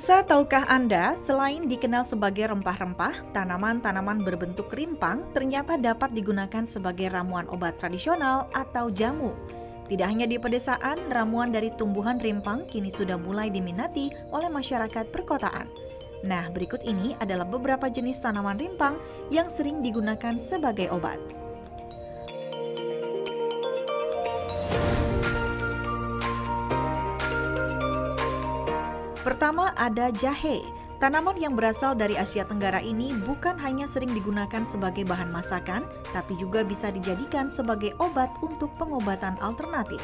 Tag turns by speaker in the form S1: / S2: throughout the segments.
S1: Pemirsa, tahukah Anda, selain dikenal sebagai rempah-rempah, tanaman-tanaman berbentuk rimpang ternyata dapat digunakan sebagai ramuan obat tradisional atau jamu. Tidak hanya di pedesaan, ramuan dari tumbuhan rimpang kini sudah mulai diminati oleh masyarakat perkotaan. Nah, berikut ini adalah beberapa jenis tanaman rimpang yang sering digunakan sebagai obat. Pertama ada jahe. Tanaman yang berasal dari Asia Tenggara ini bukan hanya sering digunakan sebagai bahan masakan, tapi juga bisa dijadikan sebagai obat untuk pengobatan alternatif.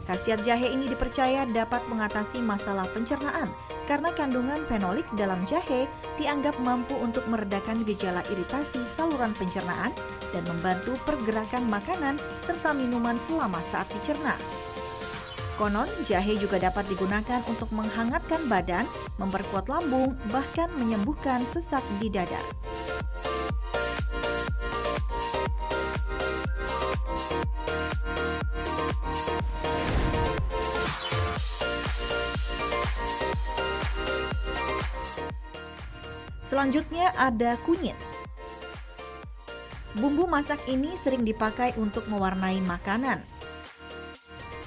S1: Khasiat jahe ini dipercaya dapat mengatasi masalah pencernaan karena kandungan fenolik dalam jahe dianggap mampu untuk meredakan gejala iritasi saluran pencernaan dan membantu pergerakan makanan serta minuman selama saat dicerna. Konon, jahe juga dapat digunakan untuk menghangatkan badan, memperkuat lambung, bahkan menyembuhkan sesak di dada. Selanjutnya ada kunyit. Bumbu masak ini sering dipakai untuk mewarnai makanan.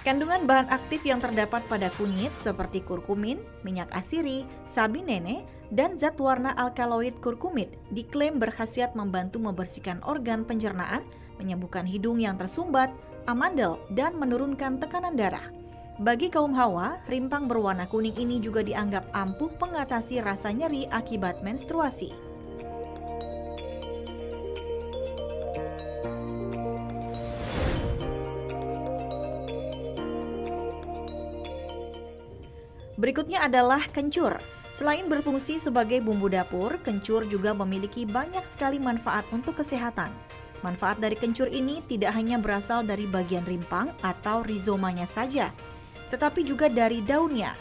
S1: Kandungan bahan aktif yang terdapat pada kunyit seperti kurkumin, minyak asiri, sabi nene, dan zat warna alkaloid kurkumit diklaim berkhasiat membantu membersihkan organ pencernaan, menyembuhkan hidung yang tersumbat, amandel, dan menurunkan tekanan darah. Bagi kaum Hawa, rimpang berwarna kuning ini juga dianggap ampuh mengatasi rasa nyeri akibat menstruasi. Berikutnya adalah kencur. Selain berfungsi sebagai bumbu dapur, kencur juga memiliki banyak sekali manfaat untuk kesehatan. Manfaat dari kencur ini tidak hanya berasal dari bagian rimpang atau rizomanya saja, tetapi juga dari daunnya.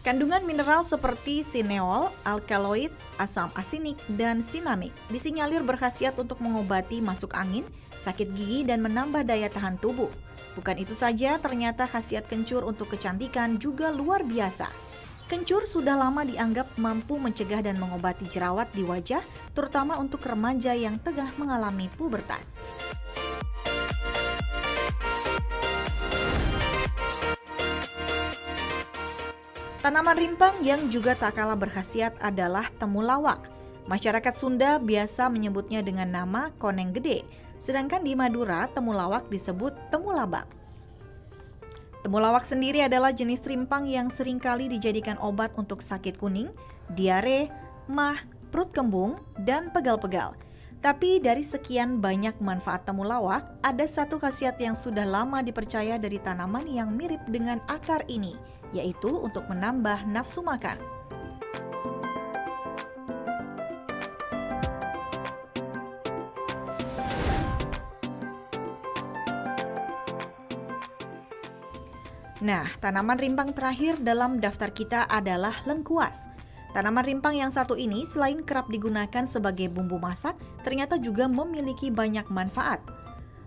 S1: Kandungan mineral seperti sineol, alkaloid, asam asinik, dan sinamik disinyalir berkhasiat untuk mengobati masuk angin, sakit gigi, dan menambah daya tahan tubuh. Bukan itu saja, ternyata khasiat kencur untuk kecantikan juga luar biasa. Kencur sudah lama dianggap mampu mencegah dan mengobati jerawat di wajah, terutama untuk remaja yang tengah mengalami pubertas. Tanaman rimpang yang juga tak kalah berkhasiat adalah temulawak. Masyarakat Sunda biasa menyebutnya dengan nama koneng gede, sedangkan di Madura temulawak disebut temulabak. Temulawak sendiri adalah jenis rimpang yang seringkali dijadikan obat untuk sakit kuning, diare, mah, perut kembung, dan pegal-pegal. Tapi dari sekian banyak manfaat temulawak, ada satu khasiat yang sudah lama dipercaya dari tanaman yang mirip dengan akar ini, yaitu untuk menambah nafsu makan. Nah, tanaman rimpang terakhir dalam daftar kita adalah lengkuas. Tanaman rimpang yang satu ini selain kerap digunakan sebagai bumbu masak, ternyata juga memiliki banyak manfaat.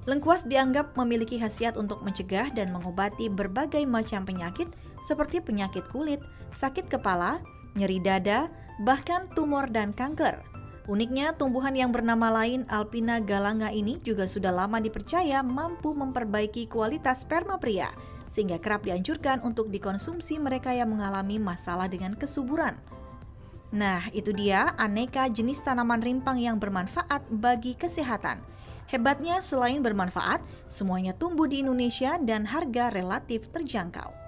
S1: Lengkuas dianggap memiliki khasiat untuk mencegah dan mengobati berbagai macam penyakit seperti penyakit kulit, sakit kepala, nyeri dada, bahkan tumor dan kanker. Uniknya, tumbuhan yang bernama lain Alpina galanga ini juga sudah lama dipercaya mampu memperbaiki kualitas sperma pria, sehingga kerap dianjurkan untuk dikonsumsi mereka yang mengalami masalah dengan kesuburan. Nah, itu dia aneka jenis tanaman rimpang yang bermanfaat bagi kesehatan. Hebatnya, selain bermanfaat, semuanya tumbuh di Indonesia dan harga relatif terjangkau.